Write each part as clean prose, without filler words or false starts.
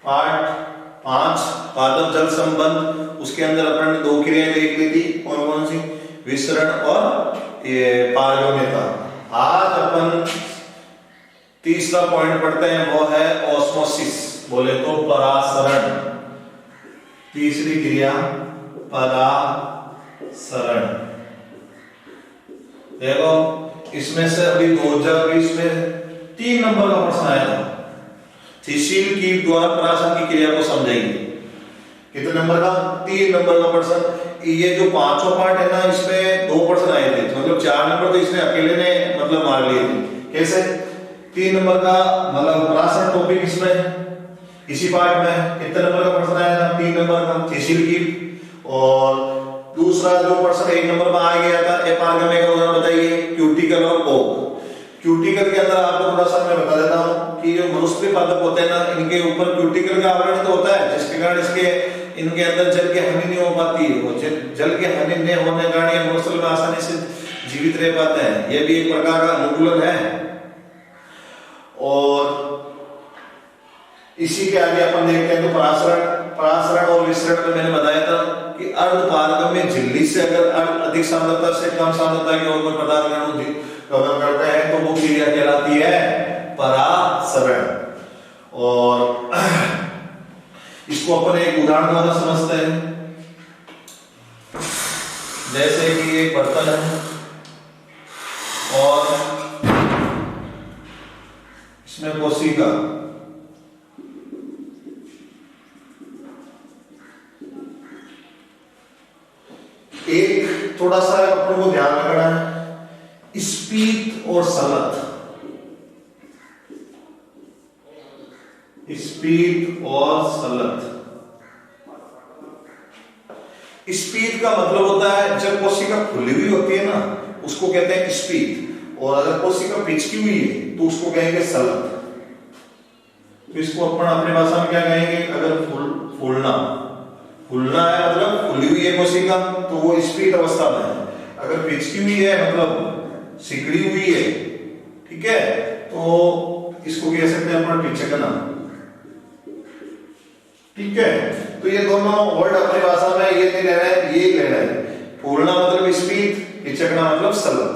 Part 5 पादप जल संबंध, उसके अंदर अपन ने 2 क्रियाएं देख ली थी, कौन कौन सी, विसरण और ये पारगम्यता। आज अपन तीसरा पॉइंट पढ़ते हैं, वो है ऑस्मोसिस, बोले तो परासरण। तीसरी क्रिया परासरण। देखो इसमें से अभी 2020 में 3 नंबर का प्रश्न आया था, थिसील की द्वारा परासरण की क्रिया को समझाइए। कितने नंबर का? 3 नंबर का प्रश्न। ये जो 5वां पार्ट है ना, इसमें 2 प्रश्न आए थे, मतलब 4 नंबर तो इसने अकेले ने मतलब मार लिए थे। कैसे? 3 नंबर का मतलब परासरण टॉपिक इसमें इसी पार्ट में कितने नंबर का प्रश्न आया था? 3 नंबर का, थिसील की। और दूसरा जो प्रश्न 1 नंबर में आ गया था, एपार्गमे का उदाहरण बताइए, क्यूटिकल और ओक। क्यूटिकल के अंदर आपको थोड़ा सा मैं बता देता हूं कि जो मनुष्य पादप होते हैं ना, इनके ऊपर क्यूटिकल का आवरण तो होता है, जिसके कारण इसके इनके अंदर जल की हानि नहीं हो पाती है। जल की हानि नहीं होने के कारण ये मनुष्य में आसानी से जीवित रह पाते हैं। यह भी एक प्रकार का अनुकूलन है। और इसी के आगे अपन देखते हैं तो परासरण और विसरण में मैंने बताया था कि अर्धपारगम्य झिल्ली से अगर अधिक सांद्रता से कम सांद्रता की ओर कोई पदार्थ गमन करते हैं तो वो क्रिया कहलाती है परासरण। और इसको अपन एक उदाहरण द्वारा समझते हैं। जैसे कि एक बर्तन है और इसमें कोशिका, एक थोड़ा सा अपन को ध्यान रखना है, स्पीत और सलत। स्पीत और सलत। स्पीत का मतलब होता है जब कोशिका खुली हुई होती है ना, उसको कहते हैं स्पीत, और अगर कोशिका पिचकी हुई है तो उसको कहेंगे सलत। तो इसको अपन अपनी भाषा में क्या कहेंगे? अगर फूलना है मतलब खुली हुई है कोशिका तो वो स्पीत अवस्था में है। अगर पिचकी हुई है मतलब सिकड़ी हुई है, ठीक है, तो इसको कह सकते हैं अपन पिचकना। ठीक है, तो ये दोनों वर्ड अपनी भाषा में ये नहीं लेना है, ये लेना है। फूलना मतलब स्पीत, पिचकना मतलब सलत।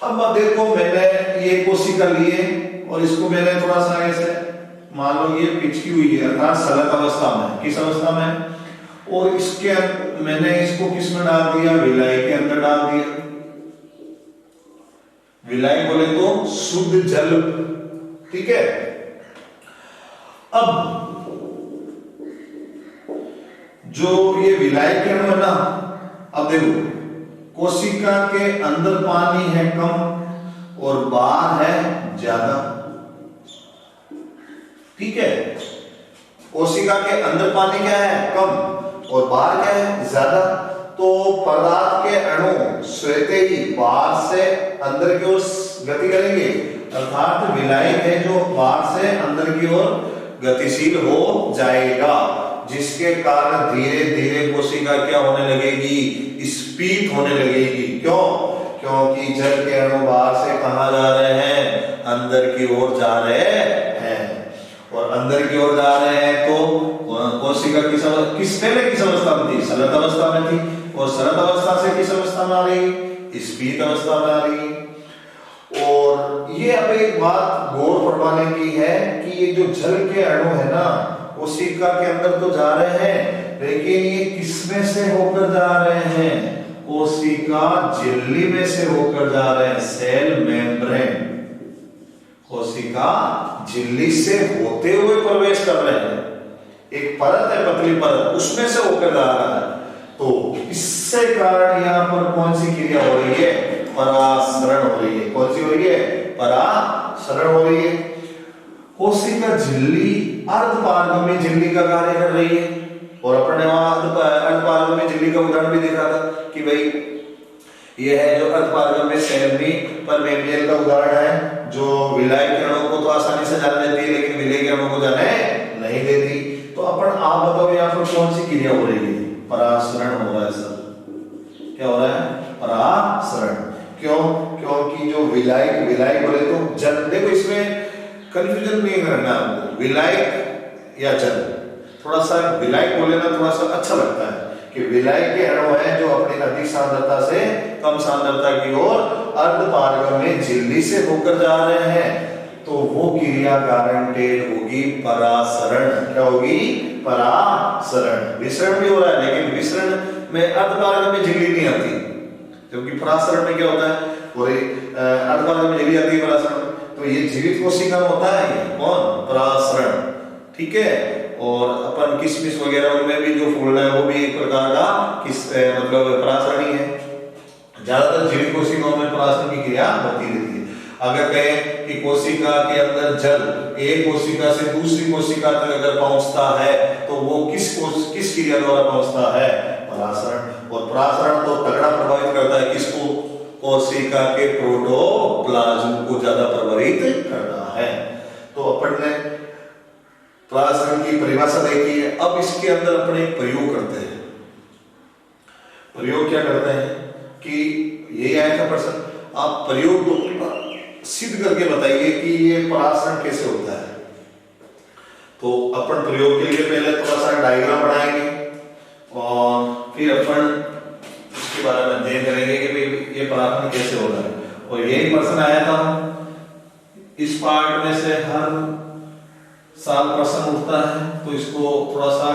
अब देखो मैंने ये कोशिका ली है और इसको मैंने थोड़ा सा ऐसे मान लो ये पिचकी हुई है अर्थात सलत अवस्था में। किस अवस्था में? और इसके मैंने इसको किस में डाल दिया? विलाई के अंदर डाल दिया। विलाई बोले तो शुद्ध जल। ठीक है, अब जो ये विलाई के अणु है ना, अब देखो कोशिका के अंदर पानी है कम और बाहर है ज्यादा। ठीक है, कोशिका के अंदर पानी क्या है? कम, और बाहर क्या है? ज्यादा। तो पदार्थ के अणु स्वतः ही बाहर से अंदर की ओर गति करेंगे, अर्थात विलायक है जो बाहर से अंदर की ओर गतिशील हो जाएगा, जिसके कारण धीरे धीरे कोशिका क्या होने लगेगी? स्पीत होने लगेगी। क्यों? क्योंकि जल के अणु बाहर से कहां जा रहे हैं? अंदर की ओर जा रहे हैं। और अंदर की ओर जा रहे हैं तो कोशिका किस पहले किस अवस्था में थी? सलत अवस्था में थी, और सलत अवस्था से किस अवस्था में आ रही? स्पीत अवस्था में आ रही। और ये अब एक बात गौर फरमाने की है कि ये जो जल के अणु है ना, कोशिका के अंदर तो जा रहे हैं, लेकिन ये किसमें से होकर जा रहे हैं? कोशिका झिल्ली में से होकर जा रहे हैं, सेल मेम्ब्रेन। कोशिका झिल्ली से होते हुए प्रवेश कर रहे हैं। एक परत है, पतली परत, उसमें से होकर जा रहा है। तो इससे कारण यहाँ पर कौन सी क्रिया हो रही है? परासरण हो रही है। कौन सी हो रही है? परासरण हो रही है। कोशिका झिल्ली अर्धपारगम्य झिल्ली का कार्य कर रही है, और अपन ने वहां अर्धपारगम्य झिल्ली का उदाहरण भी देखा था कि भाई ये है जो अर्धपारगम्य सेल में परमेबियल का उदाहरण है, जो विलायक के अणु को तो आसानी से जाने देती है लेकिन विलेय के अणु को जाने नहीं देती। तो अपन आप बताओ यहाँ पर कौन सी क्रिया हो रही है? परासरण हो रहा है सर। क्या हो रहा है? परासरण। क्यों? क्योंकि जो विलायक बोले तो जल, देखो इसमें कंफ्यूजन नहीं करना आपको। विलायक या जल। थोड़ा सा विलायक बोले ना थोड़ा सा अच्छा लगता है कि विलायक के अणु हैं जो अपनी अधिक सांद्रता से कम सांद्रता की ओर अर्धपारगम्य झिल्ली से होकर जा रहे हैं, तो वो क्रिया गारंटेड होगी परासरण। क्या होगी? परासरण। विसरण भी हो रहा है लेकिन विसरण में अर्धपारगम्य झिल्ली नहीं आती, जबकि परासरण में क्या होता है? पूरे अर्धपारगम्य झिल्ली आती है परासरण। तो ये जीवित कोशिका में होता है ये कौन? परासरण। ठीक है। और अपन किशमिश वगैरह उनमें भी जो फूलना है वो भी एक प्रकार का मतलब परासरण ही है। ज्यादातर जीवित कोशिकाओं में परासरण की क्रिया होती रहती है। अगर कहें कि कोशिका के अंदर जल एक कोशिका से दूसरी कोशिका तक अगर पहुंचता है तो वो किस क्रिया द्वारा पहुंचता है? परासरण। और परासरण तो तगड़ा प्रभावित करता है किसको? कोशिका के प्रोटोप्लाज्म को ज्यादा प्रभावित करता है। तो अपन ने परासरण की परिभाषा देखी है। अब इसके अंदर अपने प्रयोग करते हैं। प्रयोग क्या करते हैं कि ये आया था प्रश्न, आप प्रयोग को सिद्ध करके बताइए कि ये परासरण कैसे होता है। तो अपन प्रयोग के लिए पहले थोड़ा सा डायग्राम बनाएंगे और फिर अपन इसके बारे में अध्ययन करेंगे कि भाई ये परासरण कैसे हो रहा है। और यही प्रश्न आया था, इस पार्ट में से हर साल प्रश्न उठता है, तो इसको थोड़ा सा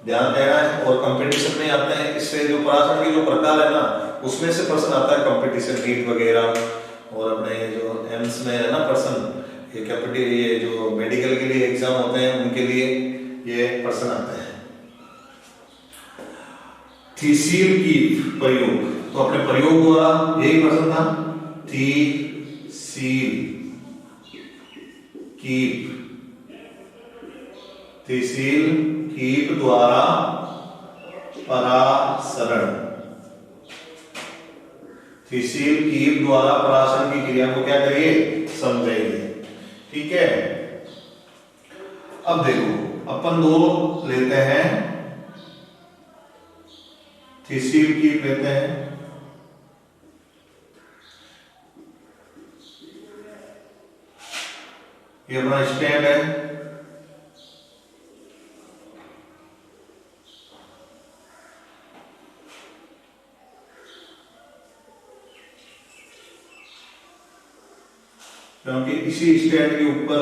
ध्यान देना है। और कंपटीशन में आते हैं, इससे जो परासरण की जो प्रकार है ना उसमें से प्रश्न आता है कंपटीशन नीट वगैरह, और अपने जो एम्स में है ना प्रश्न, ये जो मेडिकल के लिए एग्जाम होते हैं उनके लिए ये प्रश्न आते हैं। थिसील की प्रयोग, तो अपने प्रयोग द्वारा यही प्रश्न था, थिसील कीप द्वारा परासरण, थिसील कीप द्वारा परासरण की क्रिया को क्या करिए? समझेंगे। ठीक है। अब देखो अपन दो लेते हैं, थिसील कीप लेते हैं, ये अपना स्टैंड है, क्योंकि इसी स्टैंड के ऊपर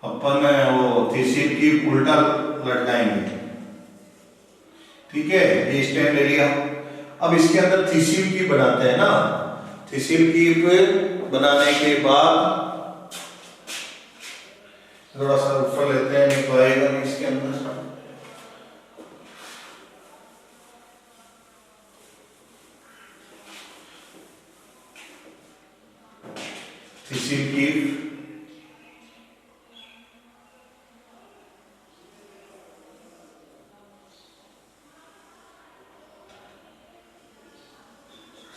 अपन वो थिसील कीप उल्टा लटकाएंगे। ठीक है, ये स्टैंड ले लिया। अब इसके अंदर थिसील कीप बनाते हैं ना, थिसील कीप बनाने के बाद थोड़ा सा ऊपर लेते हैं, नहीं तो आएगा नहीं इसके अंदर। थिसील कीप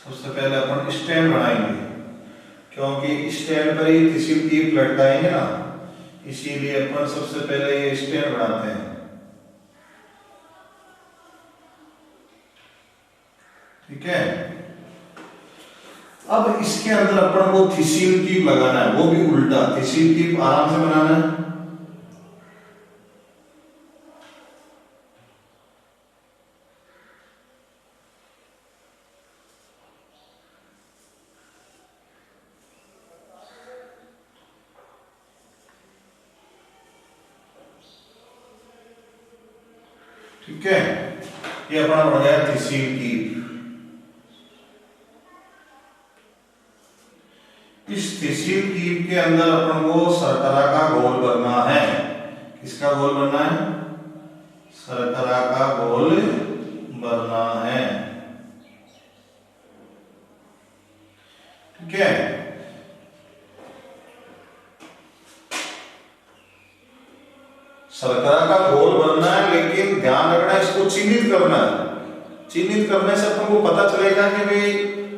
सबसे पहले अपन स्टैंड बनाएंगे, क्योंकि स्टैंड पर ही थिसील कीप लटकाएंगे ना, इसीलिए अपन सबसे पहले ये स्टैंड बनाते हैं। ठीक है। अब इसके अंदर अपन को थिसील कीप लगाना है, वो भी उल्टा। थिसील कीप आराम से बनाना है। ठीक है, ये अपना बन गया थिसील कीप। इस थिसील कीप के अंदर अपन को शर्करा का घोल बनना है। किसका घोल बनना है? शर्करा का घोल बनना है। ठीक है। शर्करा का घोल बनना है, लेकिन ध्यान रखना है इसको चिन्हित करना है। चिन्हित करने से अपन को पता चलेगा कि भाई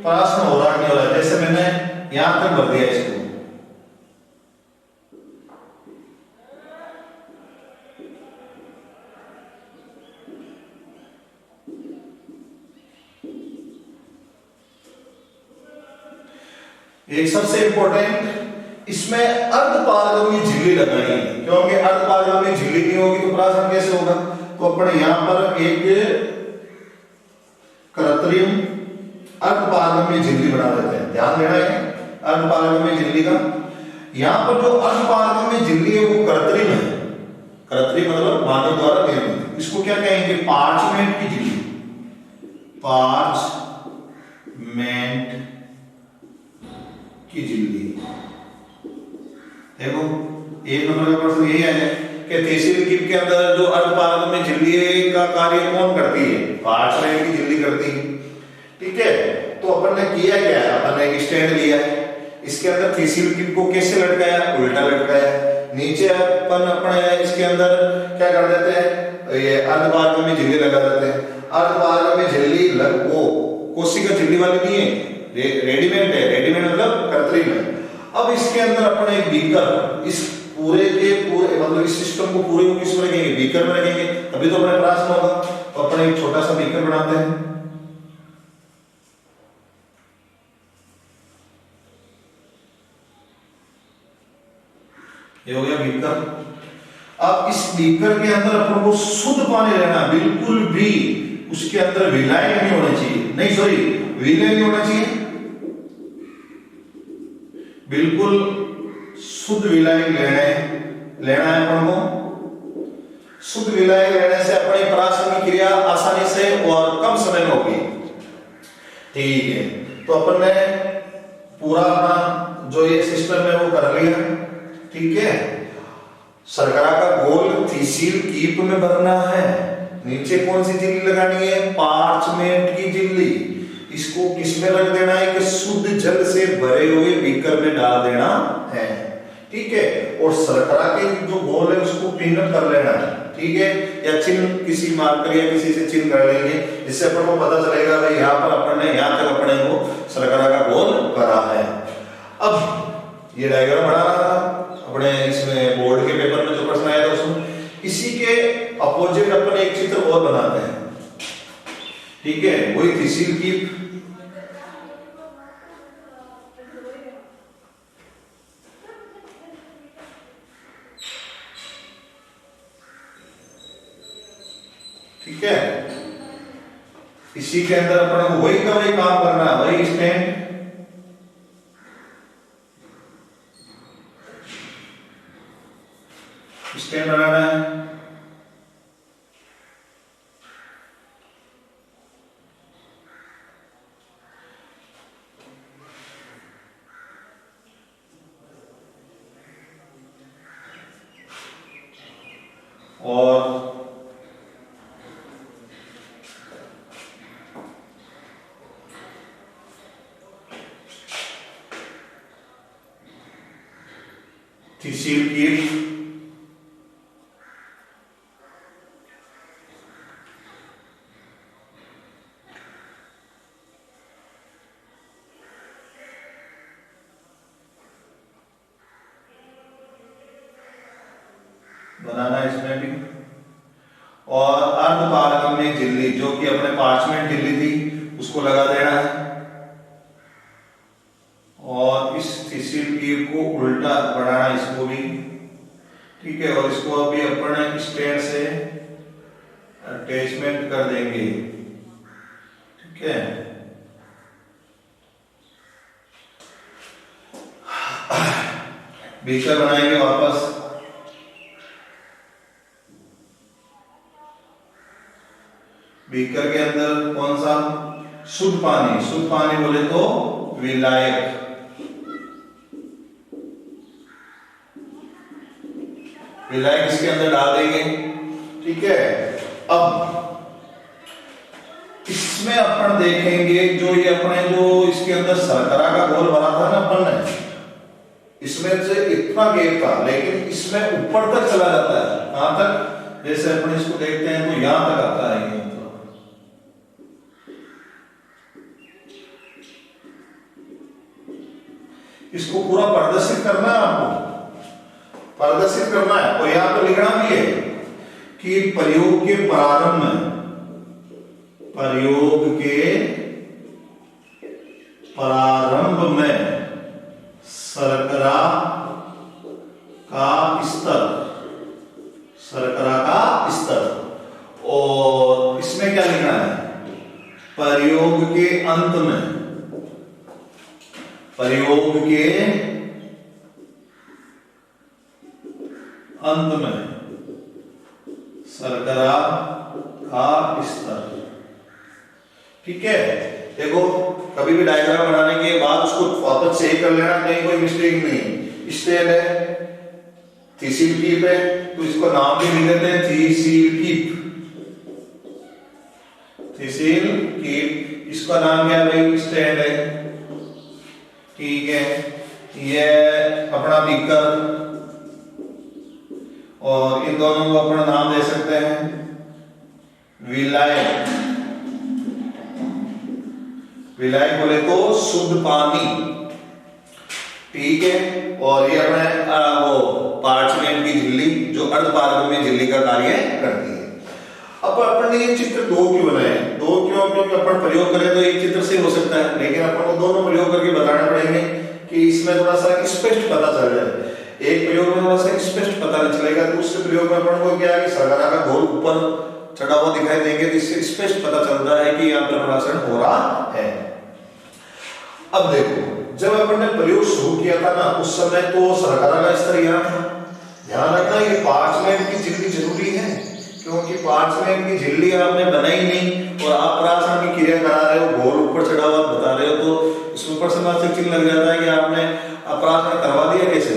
परासरण हो रहा है नहीं हो रहा है। जैसे मैंने यहां तक भर दिया इसको, एक सबसे इंपॉर्टेंट इसमें अर्धपारगम्य झिल्ली लगानी है, क्योंकि अर्धपारगम्य झिल्ली नहीं होगी तो परासन कैसे होगा। तो अपने यहां पर एक कृत्रिम अर्धपारगम्य झिल्ली बना देते हैं, ध्यान देना है अर्धपारगम्य झिल्ली का। यहां पर जो अर्धपारगम्य झिल्ली है वो कृत्रिम है, कृत्रिम मतलब मानव द्वारा निर्मित। इसको क्या कहेंगे, पार्चमेंट की झिल्ली, पार्चमेंट की झिल्ली। देखो एक नंबर का प्रश्न यही है कि तहसील कीप के अंदर जो अर्धपारगम्य झिल्ली का कार्य कौन करती है, पार्चमेंट की झिल्ली करती है। ठीक है, तो अपन ने किया क्या है, अपन ने एक स्टैंड लिया है, इसके अंदर तहसील कीप को कैसे लटकाया, उल्टा लटकाया। नीचे अपन अपने इसके अंदर क्या कर देते हैं, ये अर्धपारगम्य झिल्ली लगा देते हैं। अर्धपारगम्य झिल्ली वो कोशिका झिल्ली वाली नहीं है, रेडीमेड है, रेडीमेड मतलब कृत्रिम है। अब इसके अंदर अपने एक बीकर, इस पूरे के पूरे मतलब इस सिस्टम को पूरे को किसमें रखेंगे, बीकर में रखेंगे, तभी तो अपने प्रश्न होगा। तो अपने एक छोटा सा बीकर बनाते हैं, ये हो गया बीकर। अब इस बीकर के अंदर अपन को शुद्ध पानी लेना, बिल्कुल भी उसके अंदर विलायक नहीं होना चाहिए, नहीं सॉरी विलय नहीं होना चाहिए, बिल्कुल शुद्ध विलायक लेना है अपन को। शुद्ध विलायक लेने से अपनी परासन की क्रिया आसानी से और कम समय में होगी। ठीक है, तो अपन ने पूरा अपना जो ये सिस्टम है वो कर लिया। ठीक है, शर्करा का घोल तहसील कीप में भरना है। नीचे कौन सी झिल्ली लगानी है, पार्चमेंट की झिल्ली। इसको किसमें रख देना है कि शुद्ध जल से भरे हुए बीकर में डाल देना है। ठीक है, और शर्करा के जो घोल है उसको पिन कर लेना है। ठीक है, या चिन्ह किसी मार्कर या किसी से चिन्ह कर लेंगे, जिससे अपन को पता चलेगा भाई यहाँ पर अपन ने यहाँ तक अपने को शर्करा का घोल भरा है। अब ये डायग्राम बना रहा था अपने इसमें बोर्ड के पेपर में जो प्रश्न आया था उसमें, इसी के अपोजिट अपन एक चित्र और बनाते हैं। ठीक है, वही तहसील कीप, ठीक है, इसी के अंदर अपन को वही का वही काम करना है, वही स्टैंड, स्टैंड बनाना है। और तहसील कीप बनाना है इसमें भी। और अर्धपारगम्य झिल्ली जो कि अपने पार्चमेंट झिल्ली थी उसको लगा देना है। और इस तहसील कीप को उल्टा बनाना इसको भी। ठीक है, और इसको अभी अपने स्टैंड से अटैचमेंट कर देंगे। ठीक है, बीकर बनाएंगे वापस। बीकर के अंदर कौन सा, शुद्ध पानी, शुद्ध पानी बोले तो विलायक, विलायक इसके अंदर डाल देंगे। ठीक है, अब इसमें अपन देखेंगे जो ये अपने जो इसके अंदर शर्करा का घोल भरा था ना अपन ने, इसमें से इतना गैप था, लेकिन इसमें ऊपर तक चला जाता है। कहां तक, जैसे अपन इसको देखते हैं तो यहां तक आता है। इसको पूरा प्रदर्शित करना है, आपको प्रदर्शित करना है। और यहां पर लिखना भी है कि प्रयोग के प्रारंभ में, प्रयोग के प्रारंभ में शर्करा अंत में, प्रयोग के अंत में शर्करा का स्तर। ठीक है, देखो कभी भी डायग्राम बनाने के बाद उसको वापस चेक कर लेना, कहीं कोई मिस्टेक नहीं। स्टेल है, थीसिल कीप है, तो इसको नाम भी लिख देते हैं थीसिल कीप। थीसिल कीप, इसका नाम क्या है भाई? स्टैंड है। ठीक है, ये अपना बीकर, और इन दोनों को अपना नाम दे सकते हैं विलायक। विलायक बोले तो शुद्ध पानी। ठीक है, और ये अपने वो पार्चमेंट की झिल्ली जो अर्धपारगम्य झिल्ली का कार्य करती है। अब अपन ने ये चित्र दो क्यों बनाए? दो क्यों? क्योंकि अपन प्रयोग करें तो एक चित्र से हो सकता है, लेकिन अपन को दोनों प्रयोग करके बताना पड़ेंगे कि इसमें थोड़ा सा स्पष्ट पता चल जाए। एक प्रयोग में थोड़ा सा स्पष्ट पता नहीं चलेगा, दूसरे प्रयोग में अपन को क्या है कि शर्करा का घोल ऊपर चढ़ा हुआ दिखाई देंगे, तो इससे स्पष्ट पता चलता है कि यहाँ पर परासरण हो रहा है। अब देखो, जब अपन ने प्रयोग शुरू किया था ना, उस समय तो शर्करा का स्तर यहाँ था। ध्यान रखना, ये पार्चमेंट की झिल्ली जरूरी है, क्योंकि पार्चमेंट की झिल्ली आपने बनाई नहीं और आप परासरण की क्रिया करा रहे हो, घोल ऊपर चढ़ा हुआ बता रहे हो, तो इसमें प्रश्नवाचक चिन्ह लग जाता है कि आपने परासरण करवा दिया कैसे?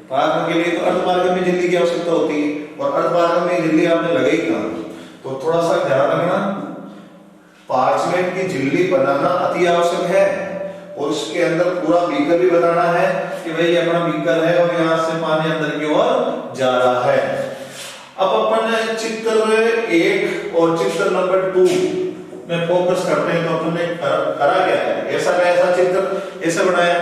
परासरण के लिए तो अर्धपारगम्य झिल्ली की आवश्यकता होती है, और अर्धपारगम्य झिल्ली आपने लगाई कहाँ? तो थोड़ा सा ध्यान रखना, पार्चमेंट की झिल्ली बनाना अति आवश्यक है, और उसके अंदर पूरा बीकर भी बताना है कि भाई अपना बीकर है और यहाँ से पानी अंदर की ओर जा रहा है। अब अपन चित्र 1 और चित्र नंबर 2 में फोकस करते हैं, तो अपन ने करा क्या है? ऐसा का ऐसा चित्र ऐसे बनाया,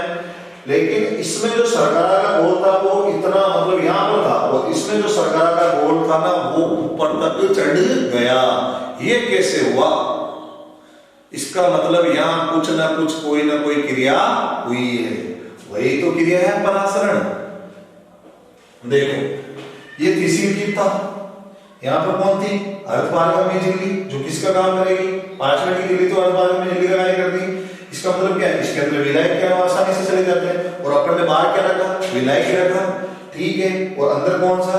लेकिन इसमें जो शर्करा का घोल था वो इतना मतलब यहाँ पर था, और इसमें जो शर्करा का घोल था ना वो ऊपर तक चढ़ गया। ये कैसे हुआ? इसका मतलब यहाँ कुछ ना कुछ कोई ना कोई क्रिया हुई है, वही तो क्रिया है परासरण। देखो, ये थीसिल कीप था, यहाँ पर कौन थी? अर्धपारगम्य झिल्ली, जो किसका काम करेगी? पार्चमेंट की झिल्ली तो अर्धपारगम्य झिल्ली का कार्य करती। इसका मतलब क्या है? इसके अंदर विलायक क्या आसानी से चले जाते हैं, और अपन ने बाहर क्या रखा? विलायक ही रखा। ठीक है, और अंदर कौन सा?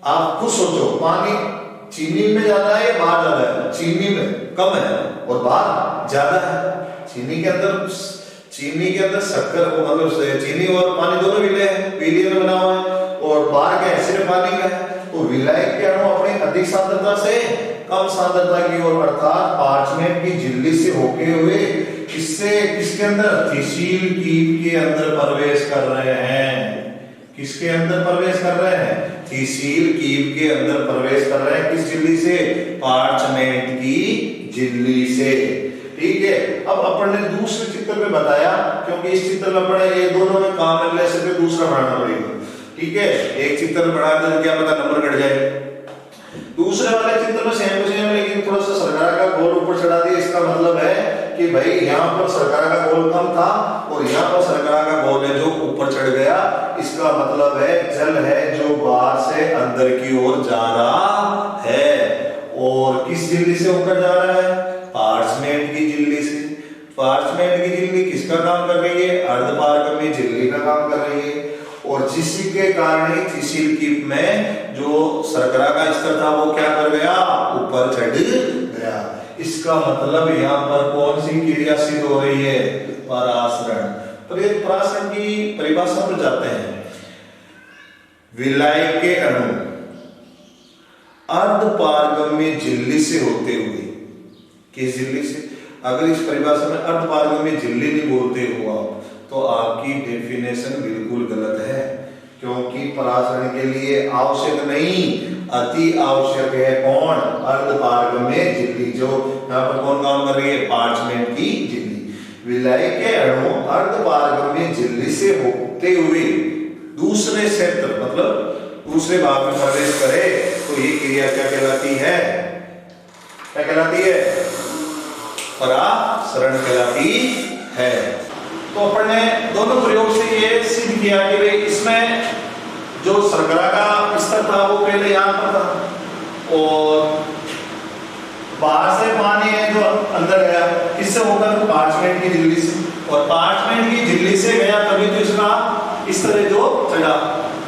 आप खुद सोचो, पानी चीनी में ज्यादा है या बाहर ज्यादा है? चीनी में कम है और बाहर ज्यादा है। चीनी के अंदर शक्कर को मतलब चीनी और पानी दोनों विलय है, विलय में बना हुआ है, और बाहर क्या है? सिर्फ पानी का है। तो विलायक के अणु अपनी अधिक सांद्रता से कम सांद्रता की ओर, अर्थात पार्चमेंट की झिल्ली से होके हुए किसके अंदर? थीसिल कीप के अंदर प्रवेश कर रहे हैं। किसके अंदर प्रवेश कर रहे हैं? थीसिल कीप के अंदर प्रवेश कर रहे हैं। किस झिल्ली से? पार्चमेंट की झिल्ली से। ठीक है, अब अपन ने दूसरे चित्र में बताया, क्योंकि इस चित्र में अपन ये दोनों में काम मिलने से दूसरा बनाना पड़ेगा। ठीक है, एक चित्र बना कर क्या पता नंबर कट जाए। दूसरे वाले चित्र में सेम टू सेम, लेकिन थोड़ा सा शर्करा का घोल ऊपर चढ़ा दिया। इसका मतलब है कि भाई यहाँ पर शर्करा का घोल कम था और यहाँ पर शर्करा का घोल है जो ऊपर चढ़ गया। इसका मतलब है जल है जो बाहर से अंदर की ओर जा रहा है, और किस झिल्ली से होकर जा रहा है? पार्चमेंट की झिल्ली से। पार्चमेंट की झिल्ली किसका काम कर रही है? अर्धपारगम्य झिल्ली का काम कर रही है, और जिसके कारण थीसिल कीप में जो शर्करा का स्तर था वो क्या कर गया? ऊपर चढ़ गया। इसका मतलब यहाँ पर कौन सी क्रिया सिद्ध हो रही है? परासरण। परासरण की परिभाषा पर जाते हैं। विलायक के अणु अर्धपारगम्य झिल्ली से होते हुए, किस झिल्ली से? अगर इस परिभाषा में अर्धपारगम्य झिल्ली नहीं बोलते हो आप, तो आपकी डेफिनेशन बिल्कुल गलत है, क्योंकि परासरण के लिए आवश्यक नहीं, अति आवश्यक है कौन? अर्धपारगम्य झिल्ली। जो यहाँ पर कौन काम कर रही है? पार्चमेंट की झिल्ली। विलायक के अणु अर्धपारगम्य झिल्ली से होते हुए दूसरे क्षेत्र मतलब दूसरे भाग में प्रवेश करे, तो ये क्रिया क्या कहलाती है? क्या कहलाती है? परासरण कहलाती है। तो अपन ने दोनों प्रयोग से ये सिद्ध किया कि इसमें जो शर्करा का स्तर था वो पहले यहाँ पर था, और बाहर से पानी है जो अंदर गया, किससे होकर? पार्चमेंट की झिल्ली से, और पार्चमेंट की झिल्ली से गया तभी तो इसका इस तरह जो चढ़ा।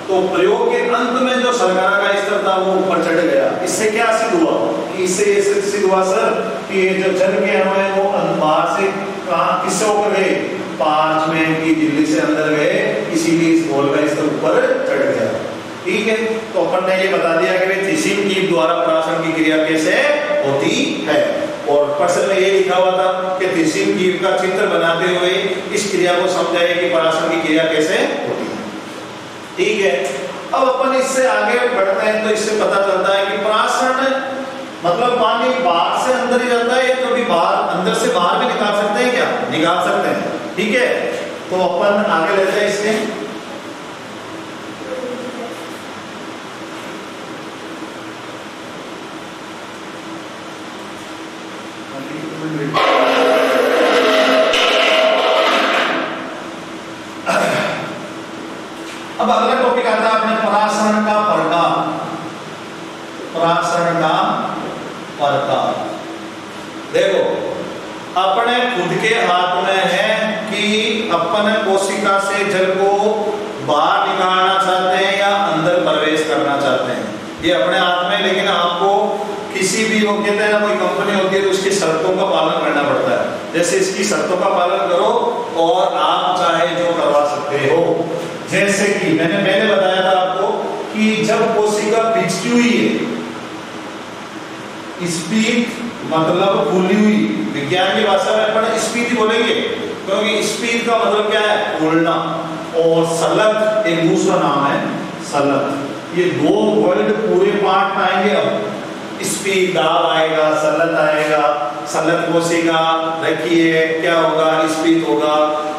तो प्रयोग के अंत में जो शर्करा का स्तर था वो ऊपर चढ़ गया। इससे क्या सिद्ध हुआ? कि इससे ये सिद्ध हुआ सर कि ये जो जल के अणु है वो बाहर से कहां किससे होकर गए? पार्चमेंट की झिल्ली से अंदर गए, इसीलिए इस घोल का स्तर ऊपर चढ़ गया। ठीक है, तो अपन ने ये बता दिया कि थिसिन कीप द्वारा परासरण की क्रिया कैसे होती है। और प्रश्न में ये लिखा हुआ था कि थिसिन कीप का चित्र बनाते हुए इस क्रिया को समझाइए कि परासरण की क्रिया कैसे होती है। ठीक है, अब अपन इससे आगे बढ़ते हैं तो इससे पता चलता है कि परासरण मतलब पानी बाहर से अंदर ही जाता है या कभी बाहर अंदर से बाहर भी निकाल सकते हैं क्या? निकाल सकते हैं। ठीक है, तो अपन आगे लेते हैं इसके। अब अगला टॉपिक आता है अपने परासरण का प्रकार। परासरण का प्रकार देखो, अपने खुद के हाथ में है कि अपन कोशिका से जल को बाहर निकालना चाहते हैं या अंदर प्रवेश करना चाहते हैं, ये अपने हाथ में। लेकिन आपको किसी भी वो कहते हैं ना, कोई कंपनी होती है तो उसकी शर्तों का पालन करना पड़ता है। जैसे इसकी शर्तों का पालन करो और आप चाहे जो करवा सकते हो। जैसे कि मैंने पहले बताया था आपको कि जब कोशिका पिचकी हुई है, स्पीड मतलब फूली हुई, विज्ञान की भाषा में अपन स्पीड बोलेंगे क्योंकि स्पीड का मतलब क्या है? फूलना। और सलत एक दूसरा नाम है सलत। ये दो वर्ड पूरे पार्ट में आएंगे। अब स्पीड दाब आएगा, सलत आएगा। सलत कोशिका रखिए क्या होगा? स्पीड होगा।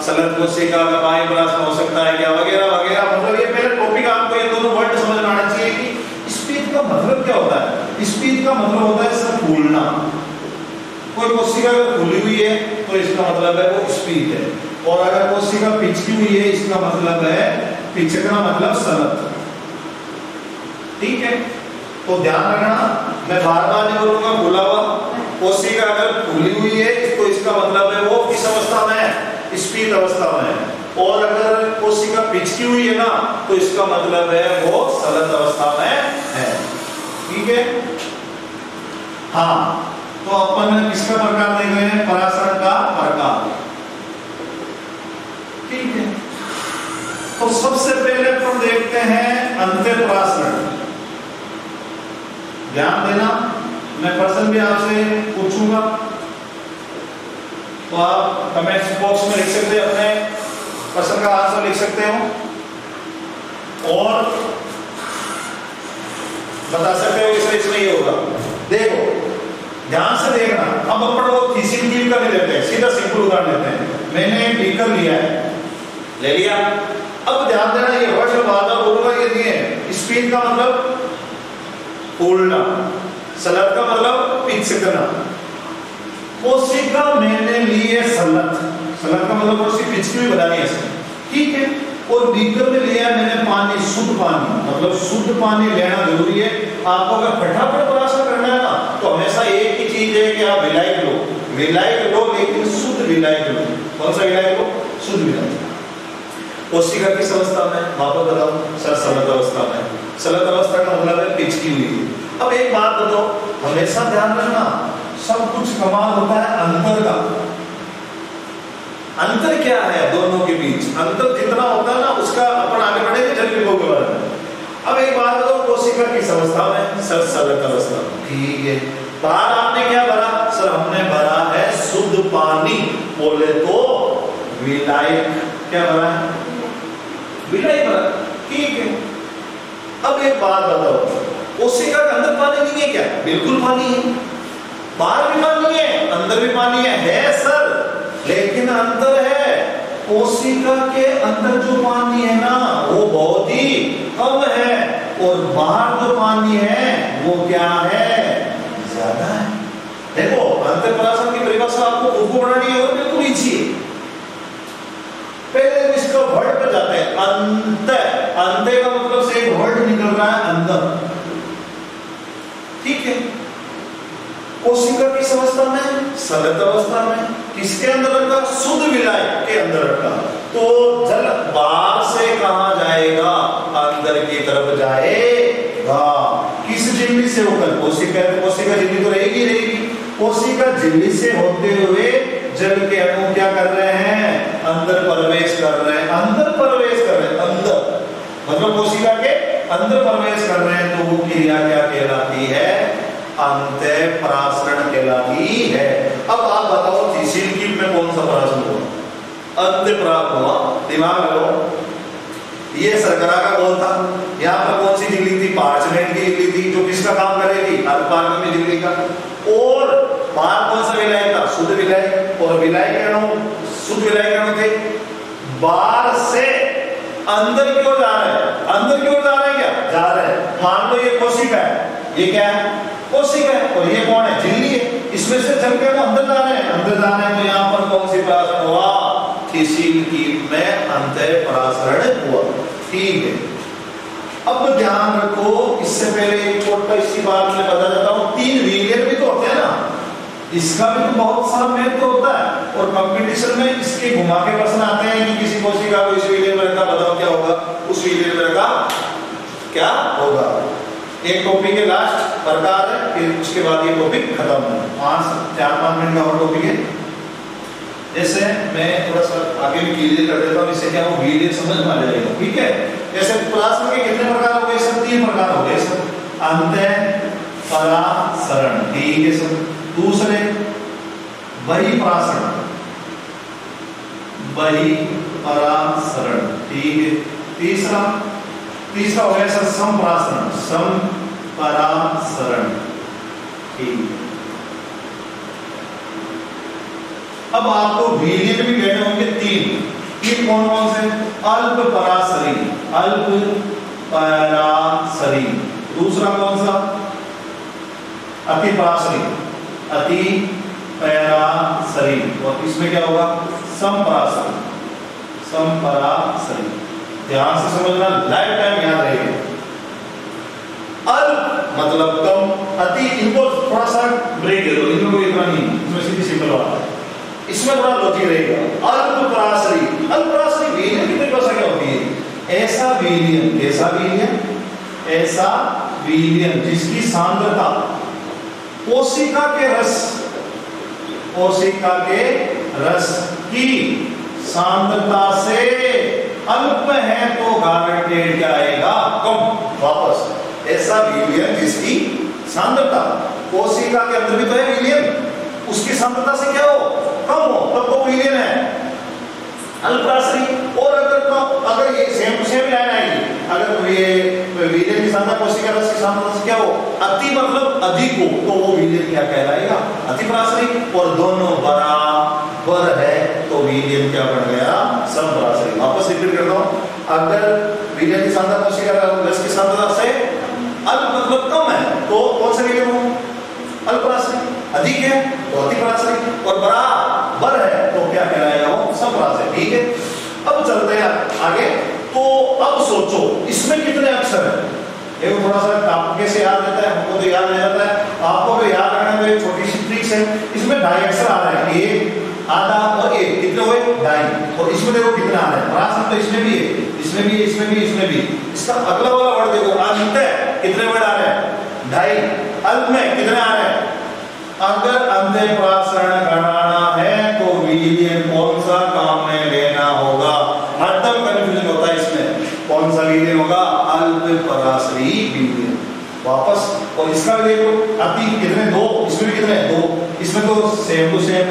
सलत कोशिका का बाह्य परासरण हो सकता है क्या, वगैरह वगैरह। मतलब ये पहले टॉपिक आपको ये दोनों वर्ड समझ में आना चाहिए कि स्पीड का मतलब क्या होता है। स्पीड का मतलब होता है सर फूलना। कोई कोशिका अगर फूली हुई है तो इसका मतलब है वो स्पीड है, और अगर कोशिका पिचकी हुई है इसका मतलब है पिचकना, मतलब सलत। ठीक है, तो ध्यान रखना, मैं बार बार नहीं बोलूंगा फूला हुआ। कोशिका अगर फूली हुई है तो इसका मतलब है वो किस अवस्था में है? स्पीड अवस्था में है। और अगर कोशिका पिचकी हुई है ना तो इसका मतलब है वो सलत अवस्था में है। ठीक है, हाँ, तो अपन किसका प्रकार देख रहे हैं? परासरण का प्रकार। ठीक है, तो सबसे पहले अपन देखते हैं अंतःपरासरण। ध्यान देना, मैं प्रश्न भी आपसे पूछूंगा तो आप कमेंट बॉक्स में लिख सकते हैं, अपने प्रश्न का आंसर लिख सकते हो और बता सकते हो कि इसमें ये होगा। देखो ध्यान से देखना, अब अपन वो थिसिन कीप का भी लेते हैं, सीधा सिंपल उदाहरण लेते हैं। मैंने बीकर लिया है, ले लिया। अब ध्यान देना, ये वर्ड जो बार बार बोलूंगा ये नहीं है। स्पीड का मतलब फूलना, सलत का मतलब पिचकना। कोशिका मैंने ली है सलत, सलत का मतलब कोशिका पिचकी हुई बनानी है इसमें। ठीक है, और बीकर में लिया मैंने पानी, शुद्ध पानी, मतलब शुद्ध पानी लेना जरूरी है। आपको अगर फटाफट परासरण करना है ना तो हमेशा एक ही चीज है कि आप विलायक लो, विलायक लो, लेकिन शुद्ध विलायक लो। कौन सा विलायक लो? शुद्ध विलायक। कोशिका किस अवस्था में? वापस बताओ सर, सलत अवस्था में। सलत अवस्था का मतलब है पिचकी हुई। अब एक बात बताओ, हमेशा ध्यान रखना, सब कुछ कमाल होता है अंतर का। अंतर क्या है दोनों के बीच? अंतर जितना होता है ना उसका अपन आगे बढ़ेंगे जल विभव के बारे में। अब एक बात बताओ, कोशिका किस अवस्था में? सर सलत अवस्था। ठीक है, बाहर आपने क्या भरा? सर हमने भरा है शुद्ध पानी, बोले तो विलायक। क्या भरा है? विलायक भरा। ठीक है, अब एक बात बताओ, कोशिका के अंदर पानी नहीं है क्या? बिल्कुल पानी है। बाहर भी पानी है, अंदर भी पानी है सर, लेकिन अंतर है। कोशिका के अंदर जो पानी है ना वो बहुत ही कम है, और बाहर जो पानी है वो क्या है? ज्यादा है। देखो अंतःपरासरण की परिभाषा आपको खुद को बनानी है और बिल्कुल इजी है। पहले इसका वर्ड पे जाते हैं, अंत। अंत का मतलब से एक वर्ड निकल रहा है अंदर। ठीक है, कोशिका किस अवस्था में? सलत अवस्था में। किसके अंदर रखा? शुद्ध विलाय के अंदर रखा। तो जल बाहर से कहां जाएगा? अंदर की तरफ जाएगा। किस झिल्ली से होकर? कोशिका, कोशिका झिल्ली तो रहेगी रहेगी। कोशिका झिल्ली से होते हुए जल के अणु क्या कर रहे हैं? अंदर प्रवेश कर रहे हैं। अंदर प्रवेश कर रहे हैं, अंदर मतलब कोशिका के अंदर प्रवेश कर रहे हैं। तो वो क्रिया क्या कहलाती है? अंतःपरासरण कहलाती है। अब आप बताओ थिसील कीट में कौन सा परासरण हुआ? अंतःपराग हुआ। दिमाग लगाओ, ये सरकरा का कौन था? यहाँ पर कौन सी झिल्ली थी? पार्चमेंट की झिल्ली थी, जो किसका काम करेगी? अल्पार्गमी झिल्ली का। और बाहर कौन सा विलायक था? शुद्ध विलायक। और विलायक के अणु, शुद्ध विलायक के अणु थे। बाहर से अंदर की ओर जा रहे हैं। अंदर की ओर जा रहे हैं क्या? जा रहे हैं। मान लो ये कोशिका है, ये क्या है? कोशिका है। और ये कौन है? झिल्ली है। इसमें से चल के अंदर जा रहे हैं, अंदर जा रहे हैं। तो यहाँ पर कौन सी परासरण हुआ? थिसील कीट में अंतःपरासरण हुआ। ठीक है। अब ध्यान रखो, इससे पहले एक छोटा इसी बात में बता देता हूँ, 3 विलियन भी तो होते हैं ना, इसका भी तो बहुत सारा महत्व होता है। और कंपटीशन में इसके घुमा के प्रश्न आते हैं कि किसी कोशिका को इस विलियन में रखा, बताओ क्या होगा? उस विलियन में रखा क्या होगा? एक टॉपिक के लास्ट प्रकार है, फिर उसके बाद ये टॉपिक खत्म है। 4-5 मिनट का और टॉपिक है। जैसे मैं थोड़ा सा आगे भी क्लियर कर देता हूँ, इससे क्या वो विलियन समझ में आ जाएगा। ठीक है। जैसे प्लाज्मा के कितने प्रकार हो गए? सब 3 प्रकार हो गए। सब अंतःपरासरण, ठीक है सब। दूसरे बहिःपरासरण, बहिःपरासरण, ठीक है। तीसरा हो गया सर संपरासरण, संपरासरण, ठीक। अब आपको विलियन भी कहने होंगे 3 कौन कौन से? अल्पपरासरी, अल्पपरासरी। दूसरा कौन सा? अतिपरासरी, अतिपरासरी। और इसमें क्या होगा? संपरासरी, संपरासरी। ध्यान से समझना, लाइफ टाइम याद रहेगा। अल्प मतलब कम, अति इनको थोड़ा सा ब्रेक दे दो, इनको कोई इतना नहीं, इसमें सीधी सिंपल बात है, इसमें थोड़ा लॉजिक रहेगा। अल्पपरासरी, अल्पपरासरी विलियन की परिभाषा क्या होती है? ऐसा विलियन, कैसा विलियन? ऐसा विलियन जिसकी सांद्रता कोशिका के रस, कोशिका के रस की सांद्रता से अल्प है तो गारंटेड क्या आएगा? कम। वापस, ऐसा विलियन जिसकी सांद्रता कोशिका के अंदर भी तो है विलियन, उसकी सांद्रता से क्या हो? कम हो, तब तो विलियन है अल्पपरासरी। और अगर ये सेम टू सेम लाइन आएगी, अगर ये विलियन की सांद्रता कोशिका रस की सांद्रता से क्या हो? अति मतलब अधिक हो, तो वो विलियन क्या कहलाएगा? अतिपरासरी। और दोनों बराबर है तो विलियन क्या बन गया? समपरासरी। वापस रिपीट करता हूं, अगर विलियन की सांद्रता कोशिका रस की सांद्रता से अल्प मतलब कम है तो कौन सा विलियन हो? अल्पपरासरी। अधिक है तो अतिपरासरी। और बराबर है तो क्या कहलाएगा? वो समपरासरी। ठीक है। अब चलते हैं आगे। तो अब सोचो इसमें कितने अक्षर हैं? एक थोड़ा सा आपको कैसे याद रहता है? हमको तो याद नहीं रहता है, आपको तो याद रखना है। एक छोटी सी ट्रिक्स है, इसमें 2.5 अक्षर आ रहे हैं, 1 आधा और 1 कितने हुए? 2.5। और इसमें देखो कितना आ रहा है? परासरण तो इसमें भी है, इसमें भी, इसमें भी, इसमें भी। इसका अगला वाला वर्ड देखो, अंत कितने वर्ड आ रहे हैं? 2.5। अल्प में कितने आ रहे हैं? अगर अंतःपरासरण कराना है तो विलियन कौन सा काम में लेना होगा? हरदम कंफ्यूजन होता है इसमें, कौन सा विलियन होगा? अल्पपरासरी विलियन। वापस, और इसका भी देखो, अति कितने? 2, इसमें भी कितने? 2, इसमें तो सेम टू सेम।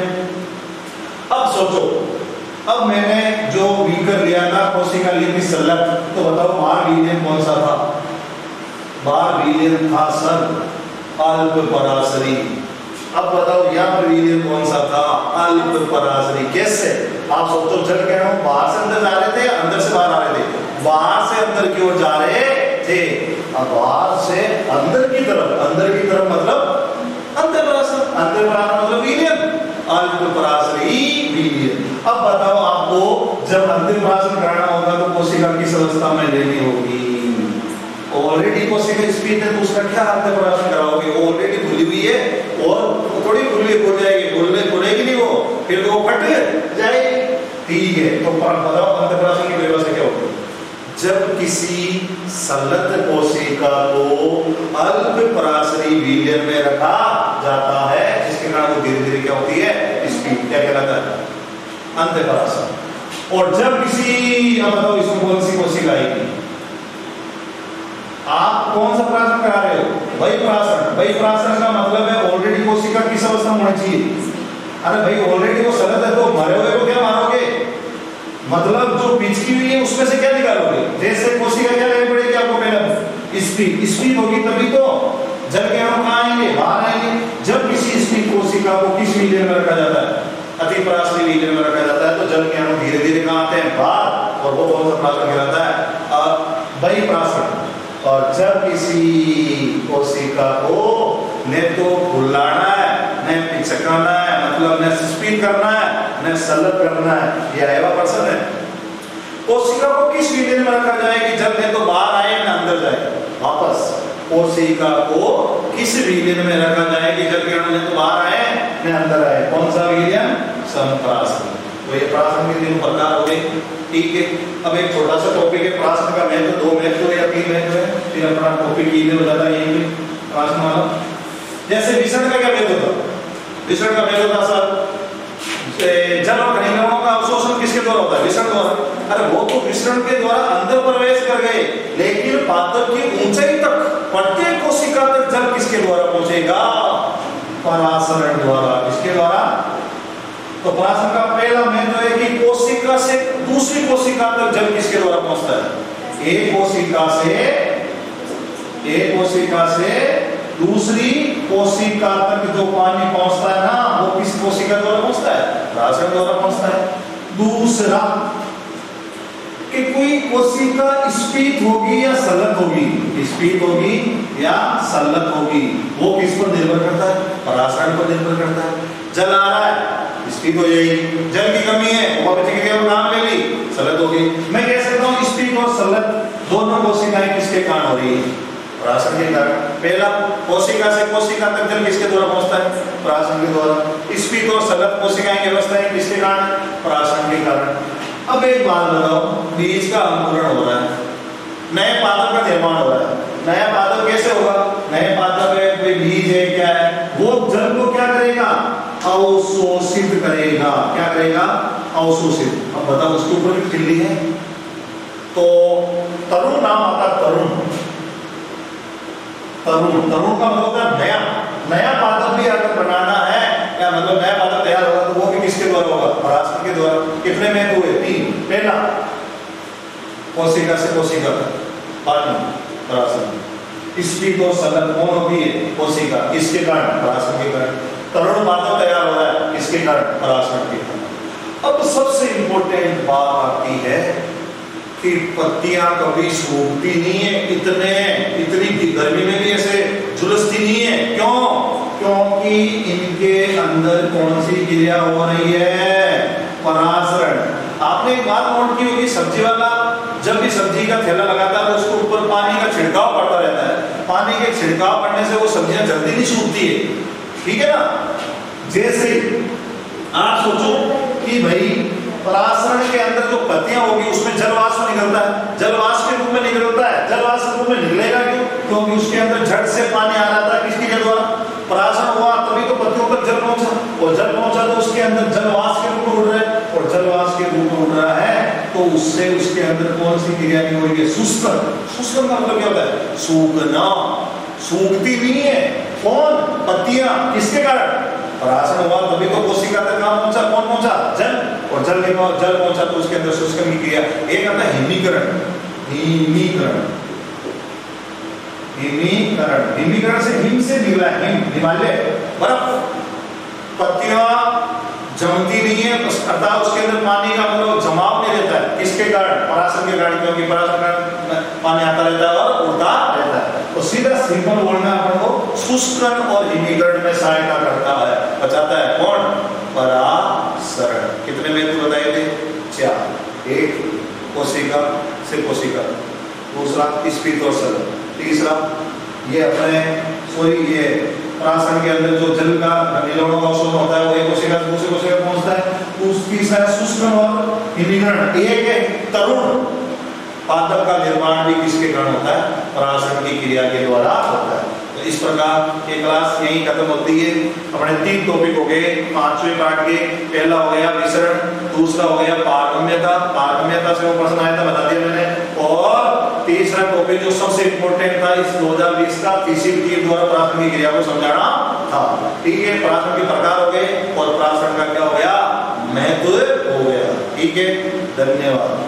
अब सोचो, अब मैंने जो बीकर लिया था कोशिका ली थी सलग, तो बताओ बाहर विलियन कौन सा था? बाहर विलियन था सर अल्पपरासरी। अब बताओ यहाँ पर विलियन कौन सा था? अल्पपरासरी। कैसे? आप सोचो, जल कह रहा हूं, बाहर से अंदर जा रहे थे, अंदर से बाहर आ रहे थे? बाहर से अंदर की ओर जा रहे थे। अब बाहर से अंदर की तरफ मतलब अंतःपरासरण, अंतःपरासरण मतलब विलियन, अल्पपरासरी विलियन। अब बताओ आपको जब अंतःपरासरण कराना होगा तो कोशिका किस अवस्था में लेनी होगी? ऑलरेडी कोशिका स्पीड है तो उसका क्या अंत परासन कराओगे? वो ऑलरेडी खुली हुई है और थोड़ी खुली हो जाएगी, खुलेगी नहीं वो, फिर तो वो फट जाएगी। ठीक है, तो बताओ अंत परासन की परिभाषा क्या होगी? जब किसी संलग्न कोशिका को अल्प पराशरी विलयन में रखा जाता है, जिसके कारण वो धीरे धीरे क्या होती है? स्पीड। क्या कहलाता है? अंत परासन। और जब किसी, अब बताओ इसमें कौन सी कोशिका आएगी? आप कौन सा पराशर करा रहे हो? वही पराशर। वही पराशर का मतलब है ऑलरेडी कोशिका किस अवस्था में होनी चाहिए? अरे भाई ऑलरेडी वो सलत है तो मरे हुए को क्या मारोगे? मतलब जो पिचकी हुई है उसमें से क्या निकालोगे? जैसे कोशिका क्या लेनी पड़ेगी आपको? पहले स्पीड। स्पीड होगी तभी तो जल के अणु कहाँ आएंगे? बाहर आएंगे। जब किसी स्पीड कोशिका को किस विलयन में रखा जाता है? अति पराशरी विलयन में रखा जाता है, तो जल के अणु धीरे धीरे कहाँ आते हैं? बाहर। और वो कौन सा पराशर कहलाता है? वही पराशर। और जब किसी कोशिका को न तो फुलाना है, न पिचकाना है, मतलब न स्पिन करना है, न सलत करना है, ये आएगा पर्सन है। कोशिका को किस विलयन में रखा जाए कि जब न तो बाहर आए न अंदर जाए? वापस कोशिका को किस विलयन में रखा जाए कि जब न तो बाहर आए न अंदर आए? कौन सा विलयन? समपरासन। तो ये परासन के 3 प्रकार हो गए। ठीक है, अब एक छोटा सा टॉपिक है परासन का। महत्व 2 महत्व या 3 महत्व है, फिर अपना टॉपिक ये हो जाता है यहीं पे परासन वाला। जैसे विसरण का क्या महत्व था? विसरण का महत्व था सर, जल और खनिजों का अवशोषण किसके द्वारा होता है? विसरण द्वारा। अरे वो तो विसरण के द्वारा अंदर प्रवेश कर गए, लेकिन पादप की ऊंचाई तक, प्रत्येक कोशिका तक जल किसके द्वारा पहुंचेगा? परासरण द्वारा। किसके द्वारा? तो पराशर का पहला महत्व है कि कोशिका से दूसरी कोशिका तक जल किसके द्वारा पहुंचता है? एक कोशिका से दूसरी कोशिका तक जो पानी पहुंचता है ना, वो किस कोशिका द्वारा पहुंचता है? पराशर द्वारा पहुंचता है। दूसरा कि कोई कोशिका स्पीत होगी या सलत होगी? स्पीत होगी या सलत होगी, वो किस पर निर्भर करता है? पराशर पर निर्भर करता है। जल आ रहा है, स्पीड हो जाएगी। जल की कमी है, नाम ले ली, सलत होगी। मैं कह सकता हूँ स्पीड और सलत दोनों कोशिकाएं किसके कारण हो रही है? पराशर के कारण। पहला, कोशिका से कोशिका तक जल किसके द्वारा पहुंचता है? पराशर के द्वारा। स्पीड और सलत कोशिकाएं की अवस्था है किसके कारण? पराशर के कारण। अब एक बात बताओ, बीज का अंकुरण हो रहा है, नए पादप का निर्माण हो रहा है। नया पादप कैसे होगा? नए पादप है, कोई बीज है, क्या है, वो जल को क्या करेगा? अवशोषित करेगा। क्या करेगा? अवशोषित। अब बताओ उसके ऊपर भी खिल्ली है, तो तरुण नाम आता। तरुण का मतलब होता है नया पादप भी अगर बनाना है, या मतलब नया पादप तैयार होगा, तो वो भी किसके द्वारा होगा? पराशर के द्वारा। कितने में हुए? 3। पहला, कोशिका से कोशिका तक पानी, पराशर। स्पीड और सलत कौन होती है? कोशिका। किसके कारण? पराशर के कारण। तरुण पादप तैयार हो रहा है, किसके कारण? पराशर के कारण। अब सबसे इंपॉर्टेंट बात आती है कि पत्तियां कभी सूखती नहीं है, इतनी गर्मी में भी ऐसे झुलसती नहीं है। क्यों? क्योंकि इनके अंदर कौन सी क्रिया हो रही है? पराशरण। आपने एक बात नोट की होगी, सब्जी वाला जब भी सब्जी का थैला लगाता है तो उसके ऊपर पानी का छिड़काव पड़ता रहता है। पानी के छिड़काव पड़ने से वो सब्जियां जल्दी नहीं सूखती है, ठीक है ना? जैसे आप सोचो कि भाई पराशरण के अंदर जो पत्तियां होगी उसमें जलवाष्प निकलता है, जलवाष्प के रूप में निकलता है। जलवाष्प के रूप में निकलेगा क्यों? क्योंकि उसके अंदर झट से पानी आ रहा था, किसकी द्वारा? पराशरण हुआ, तभी तो पत्तियों तक जल पहुंचा, और जल पहुंचा तो उसके अंदर जलवाष्प के रूप में उड़ रहा है, और जलवाष्प के रूप में उड़ रहा है तो उससे उसके अंदर कौन सी क्रिया नहीं हो रही है? शुष्कन का मतलब क्या होता है? सूखना। सूखती नहीं है कौन? पत्तियां। किसके कारण? पराशरण हुआ, तभी तो कोशिका तक कहां पहुंचा? कौन पहुंचा? जल। और जल पहुंचा तो उसके अंदर शुष्कन की क्रिया। एक आता है हिमीकरण से हिम से निकला है, हिमालय, बर्फ। पत्तियां जमती नहीं है, अर्थात उसके अंदर पानी का मतलब जमाव नहीं रहता है। किसके कारण? पराशर के कारण। क्योंकि पराशर कारण पानी आता रहता है और उड़ता रहता है। तो सीधा सिंपल बोलना अपन को, शुष्कन और हिमीकरण में सहायता करता है, बचाता है। कौन? पराशरण। कितने में बताए थे? 4। एक, कोशिका से कोशिका। दूसरा, स्पीड और सलत। तीसरा ये अपने ये प्राशन के अंदर जो जल का नीलवणों का अवशोषण होता है वो एक कोशिका से दूसरी कोशिका में पहुंचता है। तीसरा है शुष्कन और हिमीकरण। एक तरुण पादप का निर्माण भी किसके कारण होता है? प्राशन की क्रिया के द्वारा होता है। तो इस प्रकार ये क्लास यहीं खत्म होती है। अपने 3 टॉपिक हो गए 5वें पार्ट के। पहला हो गया विसरण, दूसरा हो गया पारगम्यता, पारगम्यता से वो प्रश्न आया था बता दिया मैंने, और तीसरा टॉपिक जो सबसे इंपॉर्टेंट था इस 2020 का थीसिस द्वारा प्राशन की क्रिया को समझाना था। ठीक है, प्राशन के प्रकार हो गए और प्राशन का क्या हो गया? महत्व हो गया। ठीक है, धन्यवाद।